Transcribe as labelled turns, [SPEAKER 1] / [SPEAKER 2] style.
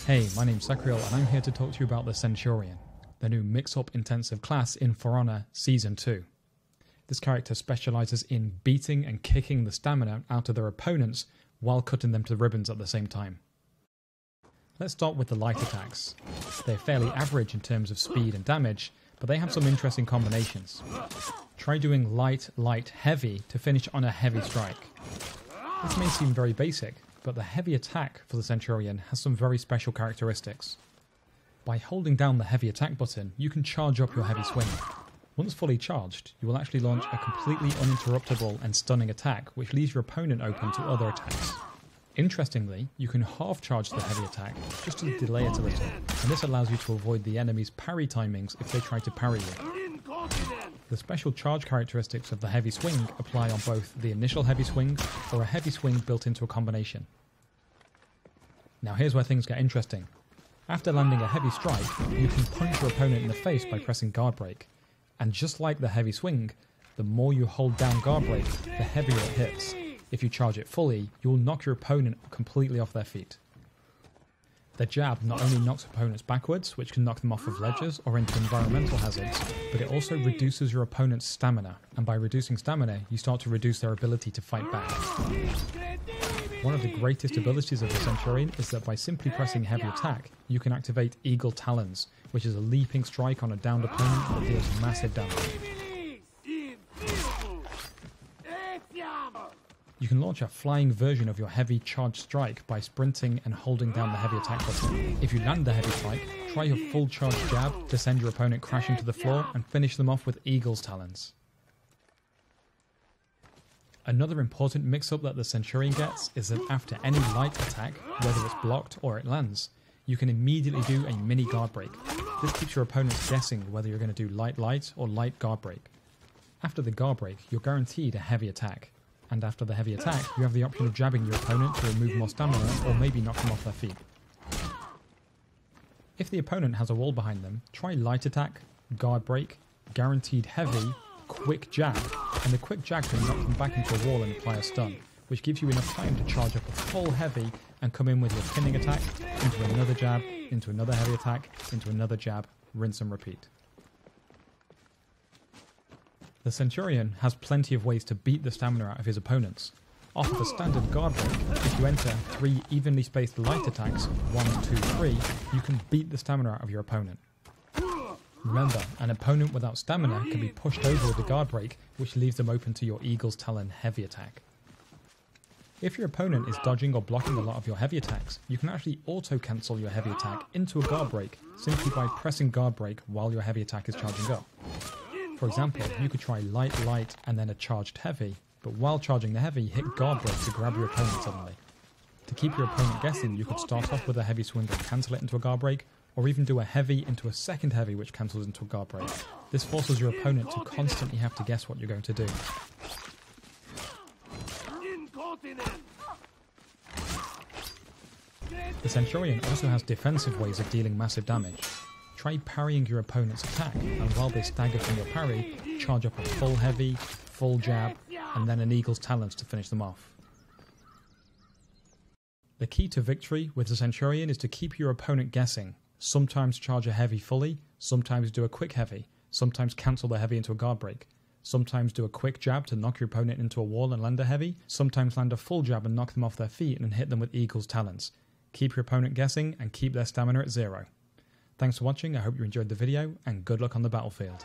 [SPEAKER 1] Hey, my name's Sacriel and I'm here to talk to you about the Centurion, the new mix-up intensive class in For Honor Season 2. This character specialises in beating and kicking the stamina out of their opponents while cutting them to ribbons at the same time. Let's start with the light attacks. They're fairly average in terms of speed and damage, but they have some interesting combinations. Try doing light, light, heavy to finish on a heavy strike. This may seem very basic, but the heavy attack for the Centurion has some very special characteristics. By holding down the heavy attack button, you can charge up your heavy swing. Once fully charged, you will actually launch a completely uninterruptible and stunning attack, which leaves your opponent open to other attacks. Interestingly, you can half charge the heavy attack, just to delay it a little, and this allows you to avoid the enemy's parry timings if they try to parry you. The special charge characteristics of the heavy swing apply on both the initial heavy swing or a heavy swing built into a combination. Now here's where things get interesting. After landing a heavy strike, you can punch your opponent in the face by pressing guard break, and just like the heavy swing, the more you hold down guard break, the heavier it hits. If you charge it fully, you will knock your opponent completely off their feet. The jab not only knocks opponents backwards, which can knock them off of ledges or into environmental hazards, but it also reduces your opponent's stamina, and by reducing stamina, you start to reduce their ability to fight back. One of the greatest abilities of the Centurion is that by simply pressing heavy attack, you can activate Eagle Talons, which is a leaping strike on a downed opponent that deals massive damage. You can launch a flying version of your heavy charged strike by sprinting and holding down the heavy attack button. If you land the heavy strike, try your full charged jab to send your opponent crashing to the floor and finish them off with Eagle's Talons. Another important mix-up that the Centurion gets is that after any light attack, whether it's blocked or it lands, you can immediately do a mini guard break. This keeps your opponents guessing whether you're going to do light light or light guard break. After the guard break, you're guaranteed a heavy attack. And after the heavy attack, you have the option of jabbing your opponent to remove more stamina or maybe knock them off their feet. If the opponent has a wall behind them, try light attack, guard break, guaranteed heavy, quick jab, and the quick jab can knock them back into a wall and apply a stun, which gives you enough time to charge up a full heavy and come in with your pinning attack, into another jab, into another heavy attack, into another jab, rinse and repeat. The Centurion has plenty of ways to beat the stamina out of his opponents. Off of a standard guard break, if you enter 3 evenly spaced light attacks, 1, 2, 3, you can beat the stamina out of your opponent. Remember, an opponent without stamina can be pushed over with a guard break, which leaves them open to your Eagle's Talon heavy attack. If your opponent is dodging or blocking a lot of your heavy attacks, you can actually auto-cancel your heavy attack into a guard break simply by pressing guard break while your heavy attack is charging up. For example, you could try light, light, and then a charged heavy, but while charging the heavy, hit guard break to grab your opponent suddenly. To keep your opponent guessing, you could start off with a heavy swing and cancel it into a guard break, or even do a heavy into a second heavy which cancels into a guard break. This forces your opponent to constantly have to guess what you're going to do. The Centurion also has defensive ways of dealing massive damage. Try parrying your opponent's attack, and while they stagger from your parry, charge up a full heavy, full jab, and then an Eagle's Talons to finish them off. The key to victory with the Centurion is to keep your opponent guessing. Sometimes charge a heavy fully, sometimes do a quick heavy, sometimes cancel the heavy into a guard break, sometimes do a quick jab to knock your opponent into a wall and land a heavy, sometimes land a full jab and knock them off their feet and hit them with Eagle's Talons. Keep your opponent guessing and keep their stamina at 0. Thanks for watching, I hope you enjoyed the video, and good luck on the battlefield.